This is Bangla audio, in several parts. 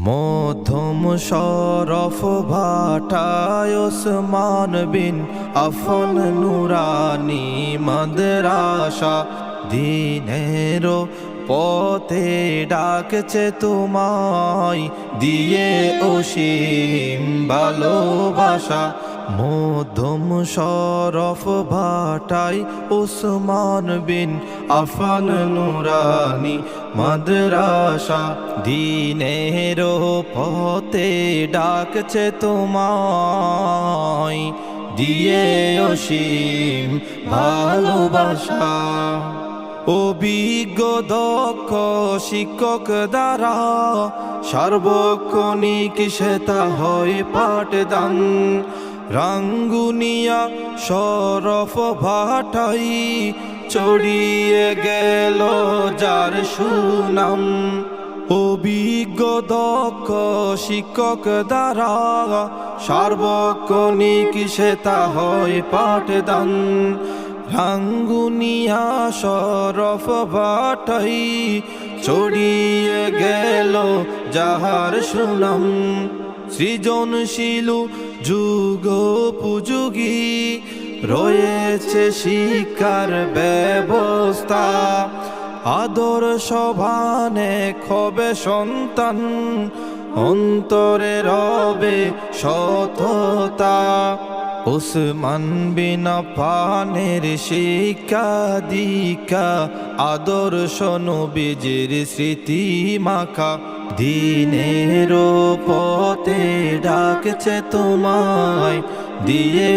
মধ্যম শরফ ভাটায় ওসমান বিন আফফান নুরানি মাদ্রাসা দিনের পথে ডাকছে তোমায় দিয়ে অসীম ভালোবাসা। মধ্যম শরফ ভাটায় ওসমান বিন আফফান নুরানি মাদ্রাসা দিনের পথে ডাকছে তোমায় দিয়ে অসীম ভালোবাসা। অভিজ্ঞ দক্ষ শিক্ষক দ্বারা সার্বক্ষণিক সেতা হয় পাঠদান। রাঙ্গুনিয়া শরফ ভাটাই ছড়িয়ে গেল যার সুনাম। অভিজ্ঞ দক্ষ শিক্ষক দ্বারা সার্বক্ষণিক সেতা হয় পাঠদান। রাঙ্গুনিয়া শরফ ভাটাই ছড়িয়ে গেল যাহার সুনাম। সৃজনশীল যুগোপযোগী রয়েছে শিক্ষার ব্যবস্থা। আদর্শবানে হবে সন্তান, অন্তরে রবে সততা। ওসমান বিন আফফানের শিক্ষা দীক্ষা আদর্শ নবীজির স্মৃতি মাখা। দিনের পথে ডাকছে তোমায় দিয়ে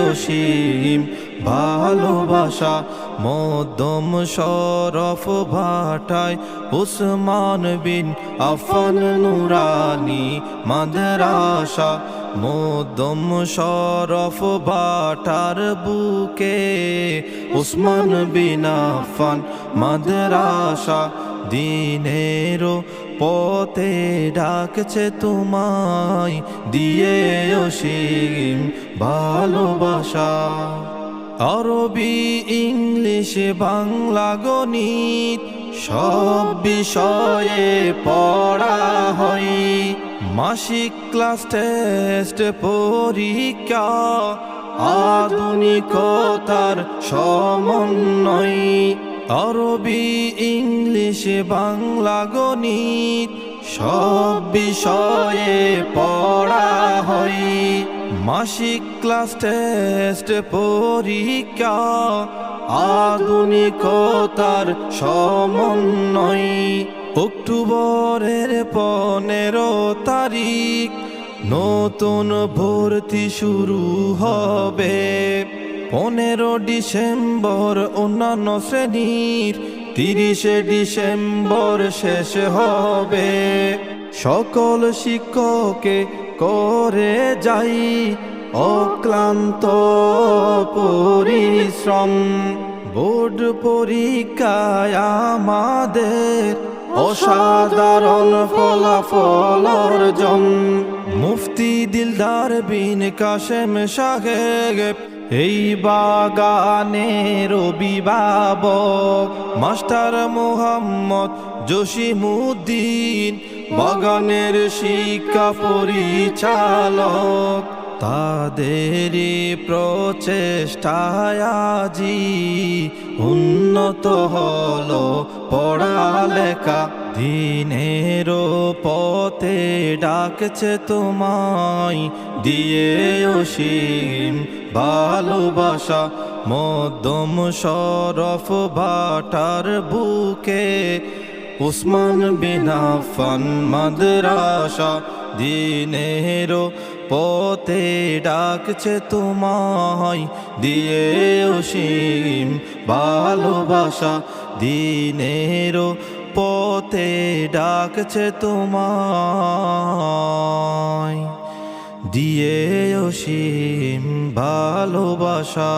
অসীম ভালোবাসা। মধ্যম শরফ ভাটায় ওসমান বিন আফফান নুরানি মাদ্রাসা। মধ্যম শরফ ভাটার বুকে ওসমান বিন আফফান মাদ্রাসা দিনের পথে ডাকছে তোমায় দিয়ে অসীম ভালোবাসা। আরবি ইংলিশ বাংলা গণিত সব বিষয়ে পড়া হয়। মাসিক ক্লাস টেস্ট পরীক্ষা আধুনিকতার সমন্বয়। আরবি ইংলিশ বাংলা গণিত সব বিষয়ে পড়া হয়। মাসিক ক্লাস টেস্ট পরীক্ষা আধুনিকতার সমন্বয়। অক্টোবরের 15 তারিখ নতুন ভর্তি শুরু হবে। 15 ডিসেম্বর অন্যান্য শ্রেণীর, 30 ডিসেম্বর শেষ হবে। সকল শিক্ষককে করে যাই অক্লান্ত পরিশ্রম। বোর্ড পরীক্ষায় আমাদের অসাধারণ ফলাফল অর্জন। মুফতি দিলদার বিন কাশেম সাহেব এই বাগানের অভিভাবক। মাস্টার মোহাম্মদ জসিমউদ্দিন বাগানের শিক্ষা পরিচালক। তাদেরই প্রচেষ্টায় আজি উন্নত হলো পড়ালেখা। দিনের পথে ডাকছে তোমায় দিয়ে অসীম ভালোবাসা। মধ্যম শরফ ভাটার বুকে ওসমান বিন আফফান মাদ্রাসা দিনের পথে ডাকছে তোমায় দিয়ে অসীম ভালোবাসা। দিনের পথে ডাকছে তোমায় দিয়ে অসীম ভালোবাসা।